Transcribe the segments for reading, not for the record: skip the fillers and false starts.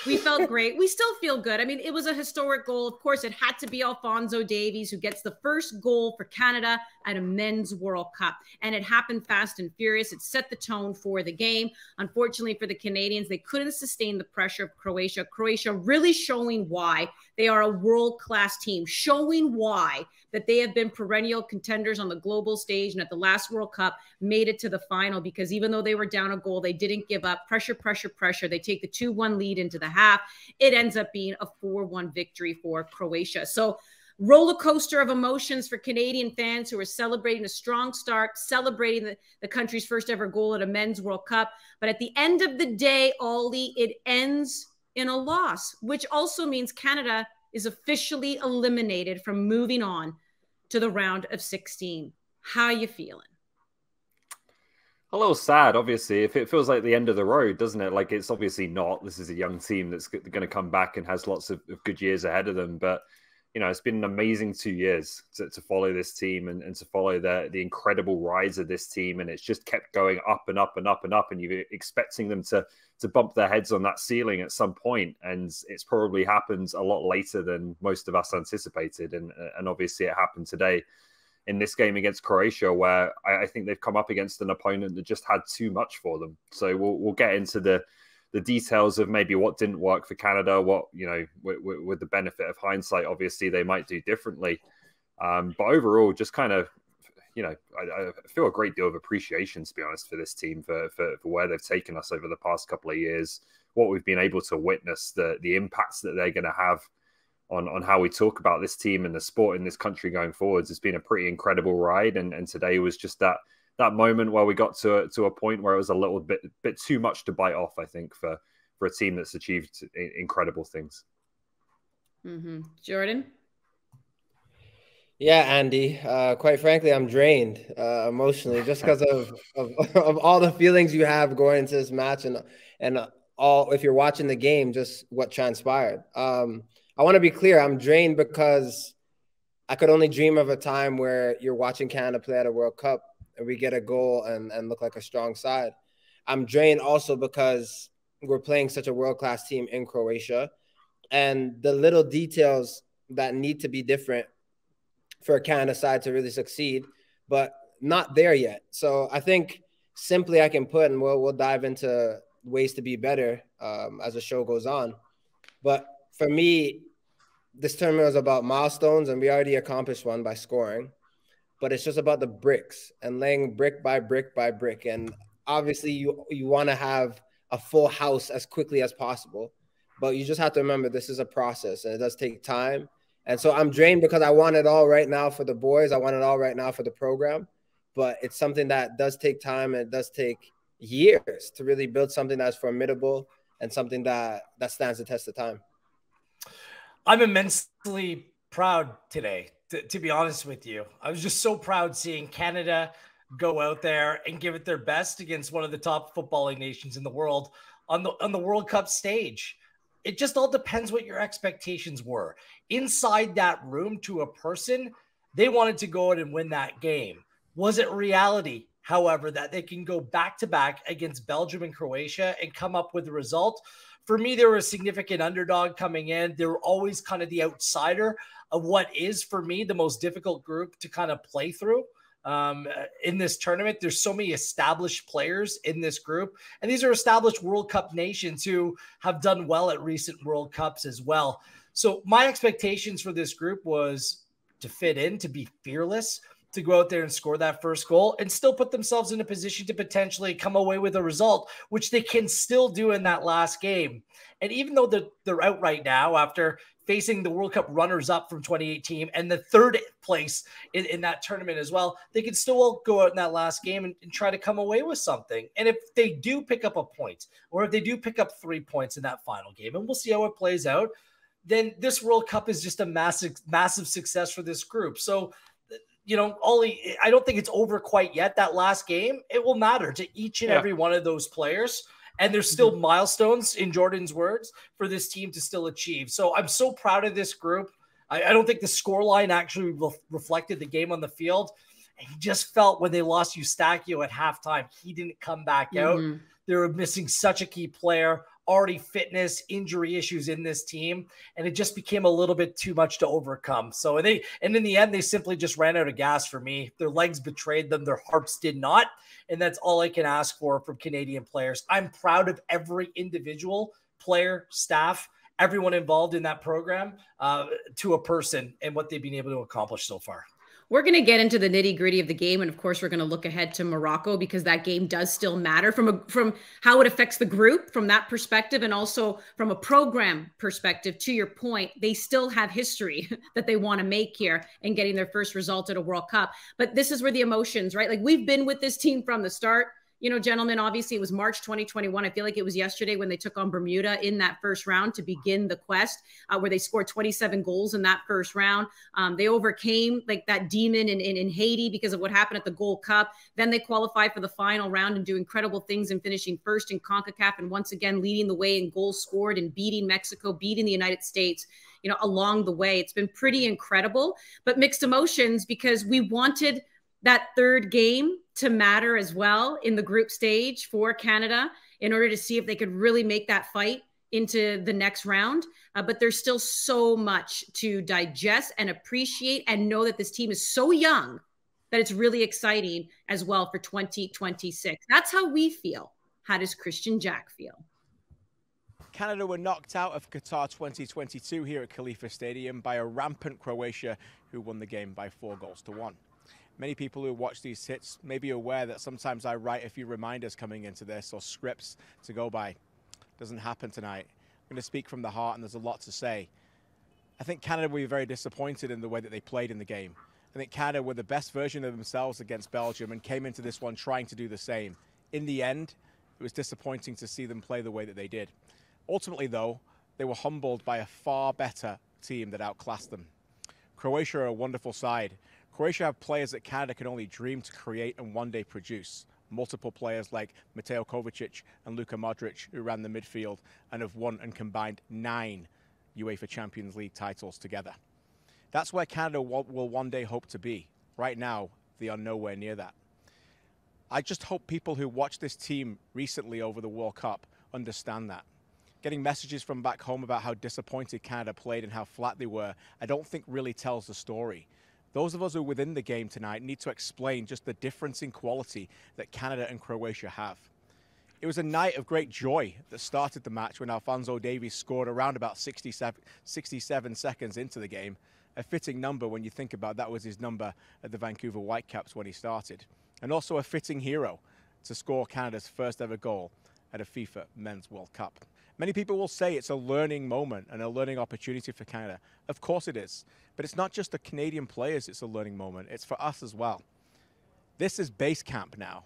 We felt great. We still feel good. I mean, it was a historic goal. Of course, it had to be Alphonso Davies who gets the first goal for Canada at a men's World Cup. And it happened fast and furious. It set the tone for the game. Unfortunately for the Canadians, they couldn't sustain the pressure of Croatia. Croatia really showing why they are a world-class team, showing why that they have been perennial contenders on the global stage, and at the last World Cup made it to the final, because even though they were down a goal, they didn't give up. Pressure, pressure, pressure. They take the 2-1 lead into the half. It ends up being a 4-1 victory for Croatia. So roller coaster of emotions for Canadian fans who are celebrating a strong start, celebrating the country's first ever goal at a men's World Cup. But at the end of the day, Ollie, it ends in a loss, which also means Canada is officially eliminated from moving on to the round of 16. How are you feeling? A little sad, obviously. If it feels like the end of the road, doesn't it? Like, it's obviously not. This is a young team that's going to come back and has lots of good years ahead of them. But, you know, it's been an amazing 2 years to follow this team and to follow the incredible rise of this team. And it's just kept going up and up and up and up. And you're expecting them to bump their heads on that ceiling at some point. And it's probably happened a lot later than most of us anticipated. And obviously it happened today in this game against Croatia, where I think they've come up against an opponent that just had too much for them. So we'll get into the details of maybe what didn't work for Canada, what, you know, with the benefit of hindsight, obviously they might do differently. But overall, just kind of, you know, I feel a great deal of appreciation, to be honest, for this team, for where they've taken us over the past couple of years, what we've been able to witness, the impacts that they're going to have on how we talk about this team and the sport in this country going forwards. It's been a pretty incredible ride. And today was just that moment where we got to a point where it was a little bit too much to bite off, I think, for a team that's achieved incredible things. Mm-hmm. Jordan? Yeah, Andy. Quite frankly, I'm drained emotionally just because of all the feelings you have going into this match and all, if you're watching the game, just what transpired. I want to be clear. I'm drained because I could only dream of a time where you're watching Canada play at a World Cup and we get a goal and look like a strong side. I'm drained also because we're playing such a world-class team in Croatia, and the little details that need to be different for a Canada side to really succeed, but not there yet. So I think simply I can put, and we'll dive into ways to be better as the show goes on. But for me, this tournament was about milestones, and we already accomplished one by scoring. But it's just about the bricks and laying brick by brick by brick. And obviously, you want to have a full house as quickly as possible. But you just have to remember this is a process, and it does take time. And so I'm drained because I want it all right now for the boys. I want it all right now for the program. But it's something that does take time, and it does take years to really build something that's formidable and something that stands the test of time. I'm immensely proud today, to be honest with you. I was just so proud seeing Canada go out there and give it their best against one of the top footballing nations in the world on the World Cup stage. It just all depends what your expectations were. Inside that room, to a person, they wanted to go out and win that game. Was it reality, however, that they can go back-to-back against Belgium and Croatia and come up with a result? For me, they were a significant underdog coming in. They were always kind of the outsider of what is, for me, the most difficult group to kind of play through in this tournament. There's so many established players in this group, and these are established World Cup nations who have done well at recent World Cups as well. So my expectations for this group was to fit in, to be fearless, to go out there and score that first goal and still put themselves in a position to potentially come away with a result, which they can still do in that last game. And even though they're out right now after facing the World Cup runners-up from 2018 and the third place in that tournament as well, they can still go out in that last game and try to come away with something. And if they do pick up a point, or if they do pick up 3 points in that final game, and we'll see how it plays out, then this World Cup is just a massive success for this group. So, you know, Ollie, I don't think it's over quite yet. That last game, it will matter to each and every one of those players. And there's still milestones, in Jordan's words, for this team to still achieve. So I'm so proud of this group. I don't think the scoreline actually reflected the game on the field. And you just felt when they lost Eustachio at halftime, he didn't come back out. They were missing such a key player. already fitness, injury issues in this team, and it just became a little bit too much to overcome. So, and in the end, they simply just ran out of gas for me. Their legs betrayed them. Their hearts did not. And that's all I can ask for from Canadian players. I'm proud of every individual player, staff, everyone involved in that program to a person and what they've been able to accomplish so far. We're going to get into the nitty gritty of the game. And of course, we're going to look ahead to Morocco because that game does still matter from how it affects the group from that perspective. And also from a program perspective, to your point, they still have history that they want to make here and getting their first result at a World Cup. But this is where the emotions, right? Like we've been with this team from the start. You know, gentlemen, obviously it was March 2021. I feel like it was yesterday when they took on Bermuda in that first round to begin the quest, where they scored 27 goals in that first round. They overcame like that demon in Haiti because of what happened at the Gold Cup. Then they qualified for the final round and do incredible things in finishing first in CONCACAF and once again leading the way in goals scored and beating Mexico, beating the United States, you know, along the way. It's been pretty incredible, but mixed emotions because we wanted that third game to matter as well in the group stage for Canada in order to see if they could really make that fight into the next round. But there's still so much to digest and appreciate and know that this team is so young that it's really exciting as well for 2026. That's how we feel. How does Kristian Jack feel? Canada were knocked out of Qatar 2022 here at Khalifa Stadium by a rampant Croatia who won the game by 4-1. Many people who watch these hits may be aware that sometimes I write a few reminders coming into this or scripts to go by. Doesn't happen tonight. I'm going to speak from the heart and there's a lot to say. I think Canada will be very disappointed in the way that they played in the game. I think Canada were the best version of themselves against Belgium and came into this one trying to do the same. In the end, it was disappointing to see them play the way that they did. Ultimately, though, they were humbled by a far better team that outclassed them. Croatia are a wonderful side. Croatia have players that Canada can only dream to create and one day produce. Multiple players like Mateo Kovacic and Luka Modric who ran the midfield and have won and combined 9 UEFA Champions League titles together. That's where Canada will one day hope to be. Right now, they are nowhere near that. I just hope people who watched this team recently over the World Cup understand that. Getting messages from back home about how disappointed Canada played and how flat they were, I don't think really tells the story. Those of us who are within the game tonight need to explain just the difference in quality that Canada and Croatia have. It was a night of great joy that started the match when Alphonso Davies scored around about 67 seconds into the game. A fitting number when you think about that was his number at the Vancouver Whitecaps when he started. And also a fitting hero to score Canada's first ever goal at a FIFA Men's World Cup. Many people will say it's a learning moment and a learning opportunity for Canada. Of course it is. But it's not just the Canadian players it's a learning moment. It's for us as well. This is base camp now.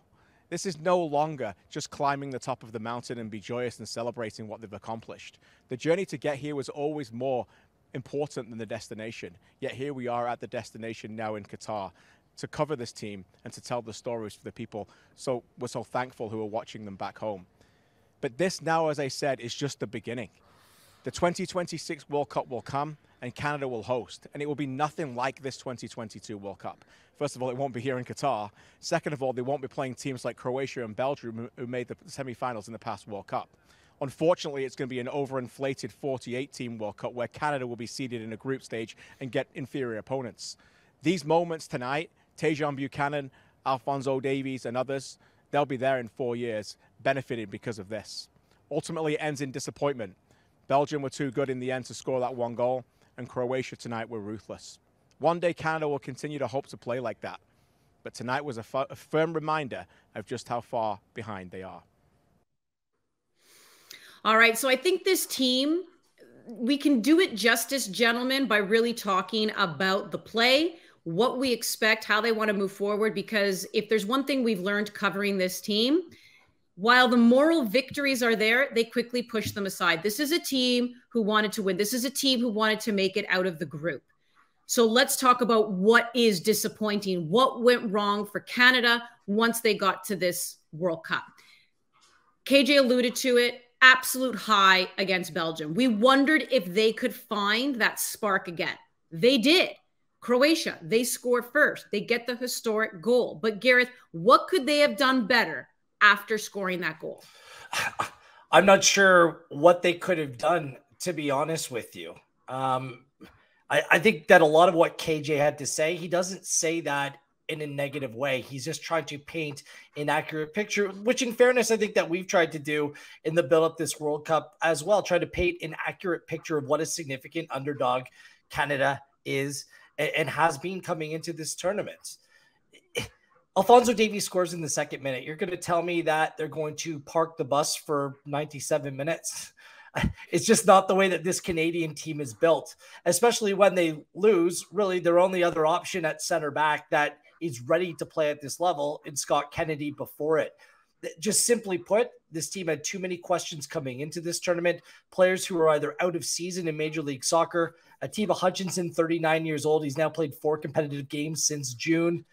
This is no longer just climbing the top of the mountain and be joyous and celebrating what they've accomplished. The journey to get here was always more important than the destination. Yet here we are at the destination now in Qatar to cover this team and to tell the stories for the people we're so thankful who are watching them back home. But this now, as I said, is just the beginning. The 2026 World Cup will come and Canada will host, and it will be nothing like this 2022 World Cup. First of all, it won't be here in Qatar. Second of all, they won't be playing teams like Croatia and Belgium who made the semi-finals in the past World Cup. Unfortunately, it's going to be an overinflated 48-team World Cup where Canada will be seeded in a group stage and get inferior opponents. These moments tonight, Tajon Buchanan, Alphonso Davies and others, they'll be there in 4 years, benefited because of this. Ultimately, it ends in disappointment. Belgium were too good in the end to score that one goal, and Croatia tonight were ruthless. One day, Canada will continue to hope to play like that. But tonight was a firm reminder of just how far behind they are. All right, so I think this team, we can do it justice, gentlemen, by really talking about the play, what we expect, how they want to move forward, because if there's one thing we've learned covering this team, while the moral victories are there, they quickly push them aside. This is a team who wanted to win. This is a team who wanted to make it out of the group. So let's talk about what is disappointing, what went wrong for Canada once they got to this World Cup. KJ alluded to it, absolute high against Belgium. We wondered if they could find that spark again. They did. Croatia, they score first. They get the historic goal. But Gareth, what could they have done better after scoring that goal? I'm not sure what they could have done, to be honest with you. I think that a lot of what KJ had to say, he doesn't say that in a negative way. He's just trying to paint an accurate picture, which in fairness, I think that we've tried to do in the build up this World Cup as well, try to paint an accurate picture of what a significant underdog Canada is and has been coming into this tournament. Alphonso Davies scores in the second minute. You're going to tell me that they're going to park the bus for 97 minutes? It's just not the way that this Canadian team is built, especially when they lose. Really, their only other option at center back that is ready to play at this level in Scott Kennedy before it. Just simply put, this team had too many questions coming into this tournament. Players who are either out of season in Major League Soccer. Atiba Hutchinson, 39 years old. He's now played 4 competitive games since June.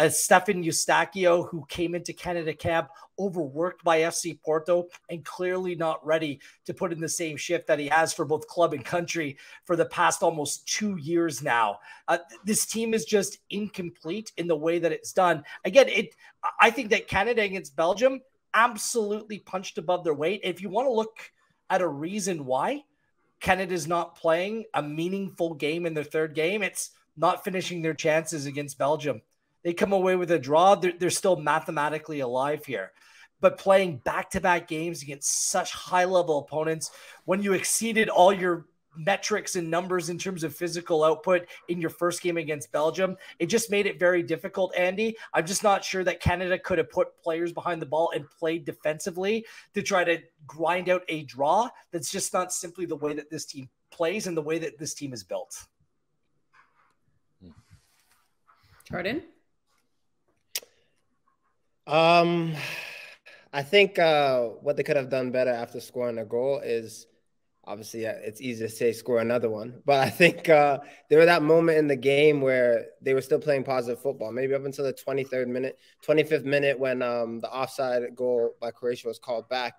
Stefan Eustachio, who came into Canada camp, overworked by FC Porto and clearly not ready to put in the same shift that he has for both club and country for the past almost 2 years now. This team is just incomplete in the way that it's done. Again, I think that Canada against Belgium absolutely punched above their weight. If you want to look at a reason why Canada's not playing a meaningful game in their third game, it's not finishing their chances against Belgium. They come away with a draw. They're still mathematically alive here. But playing back-to-back games against such high-level opponents, when you exceeded all your metrics and numbers in terms of physical output in your first game against Belgium, it just made it very difficult, Andy. I'm just not sure that Canada could have put players behind the ball and played defensively to try to grind out a draw. That's just not simply the way that this team plays and the way that this team is built. Jordan? I think what they could have done better after scoring a goal is, obviously, it's easy to say score another one. But I think there was that moment in the game where they were still playing positive football, maybe up until the 25th minute when the offside goal by Croatia was called back.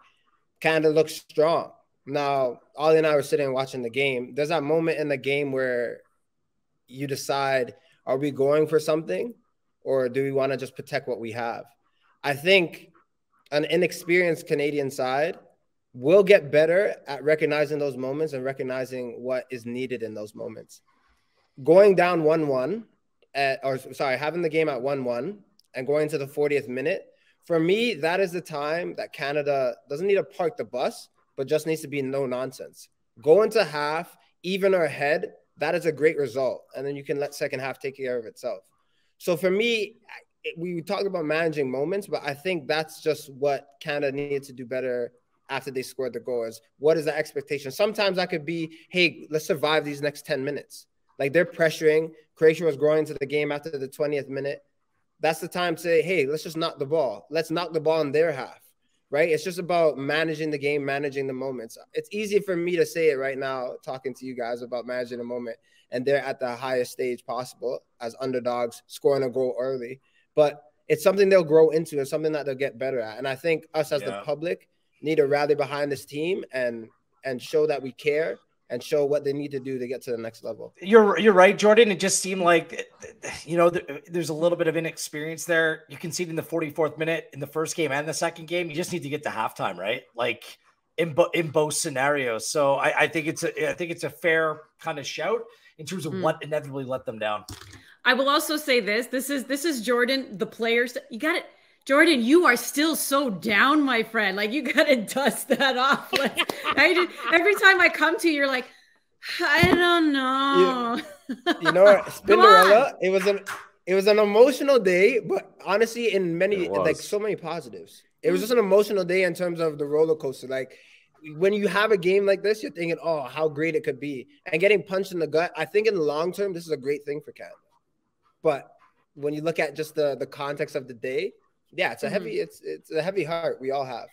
Canada looked strong. Now, Ollie and I were sitting and watching the game. There's that moment in the game where you decide, are we going for something or do we want to just protect what we have? I think an inexperienced Canadian side will get better at recognizing those moments and recognizing what is needed in those moments. Going down 1-1, having the game at 1-1 and going to the 40th minute, for me, that is the time that Canada doesn't need to park the bus, but just needs to be no nonsense. Go into half, even or ahead, that is a great result. And then you can let second half take care of itself. So for me, we talked about managing moments, but I think that's just what Canada needed to do better after they scored the goal. Is what is the expectation? Sometimes that could be, hey, let's survive these next 10 minutes. Like they're pressuring. Croatia was growing into the game after the 20th minute. That's the time to say, hey, let's just knock the ball. Let's knock the ball in their half, right? It's just about managing the game, managing the moments. It's easy for me to say it right now, talking to you guys about managing the moment, and they're at the highest stage possible as underdogs, scoring a goal early. But it's something they'll grow into and something that they'll get better at. And I think us as the public need to rally behind this team and show that we care and show what they need to do to get to the next level. You're right, Jordan. It just seemed like, there's a little bit of inexperience there. You can see it in the 44th minute in the first game and the second game. You just need to get to halftime, right? Like in both scenarios. So I think it's a fair kind of shout in terms of what inevitably let them down. I will also say this. This is Jordan, the players. You got it. Jordan, you are still so down, my friend. Like, you got to dust that off. Like, every time I come to you, you're like, I don't know. You know what, Spinderella, it was an emotional day, but honestly, in many, like so many positives. It was just an emotional day in terms of the roller coaster. Like, when you have a game like this, you're thinking, oh, how great it could be. And getting punched in the gut, I think in the long term, this is a great thing for Canada. But when you look at just the context of the day, yeah, it's a heavy, it's a heavy heart we all have.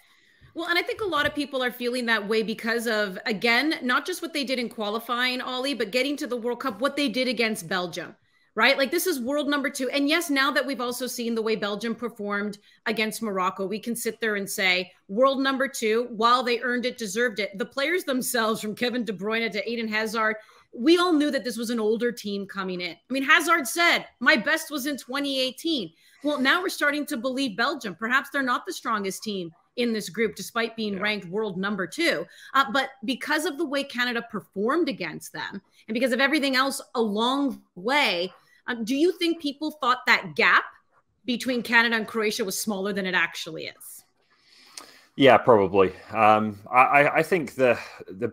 Well, and I think a lot of people are feeling that way because of, again, not just what they did in qualifying, Ollie, but getting to the World Cup, what they did against Belgium, right? Like, this is world number 2. And yes, now that we've also seen the way Belgium performed against Morocco, we can sit there and say world number 2, while they earned it, deserved it. The players themselves, from Kevin De Bruyne to Eden Hazard, we all knew that this was an older team coming in. I mean, Hazard said, my best was in 2018. Well, now we're starting to believe Belgium. Perhaps they're not the strongest team in this group, despite being ranked world #2. But because of the way Canada performed against them and because of everything else along the way, do you think people thought that gap between Canada and Croatia was smaller than it actually is? Yeah, probably. I think the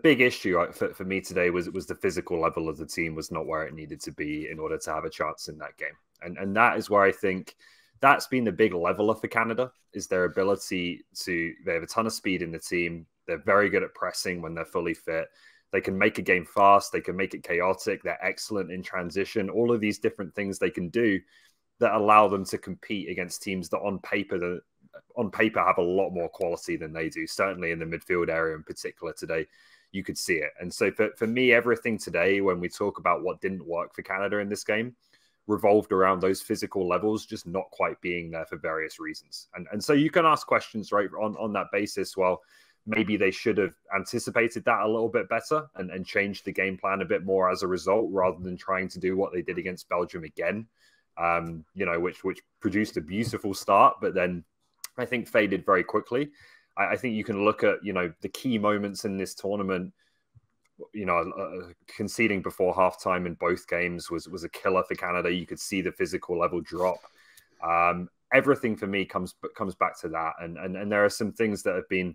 big issue for me today was the physical level of the team was not where it needed to be in order to have a chance in that game. And that is where I think that's been the big leveler for Canada, is their ability they have a ton of speed in the team. They're very good at pressing when they're fully fit. They can make a game fast. They can make it chaotic. They're excellent in transition. All of these different things they can do that allow them to compete against teams that on paper have a lot more quality than they do. Certainly in the midfield area in particular today, you could see it. And so for me, everything today, when we talk about what didn't work for Canada in this game, revolved around those physical levels just not quite being there for various reasons. And so you can ask questions, right, on that basis. Well, maybe they should have anticipated that a little bit better and changed the game plan a bit more as a result, rather than trying to do what they did against Belgium again, which produced a beautiful start, but then I think faded very quickly. I think you can look at, the key moments in this tournament. Conceding before halftime in both games was a killer for Canada. You could see the physical level drop. Everything for me comes back to that. And there are some things that have been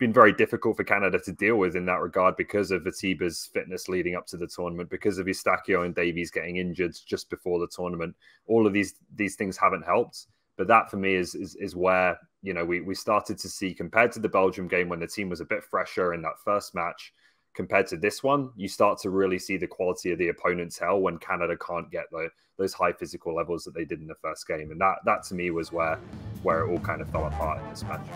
very difficult for Canada to deal with in that regard because of Atiba's fitness leading up to the tournament, because of Eustáquio and Davies getting injured just before the tournament. All of these things haven't helped. But that for me is where, we started to see, compared to the Belgium game when the team was a bit fresher in that first match, compared to this one, you start to really see the quality of the opponent's hell when Canada can't get those high physical levels that they did in the first game. And that to me was where it all kind of fell apart in this match.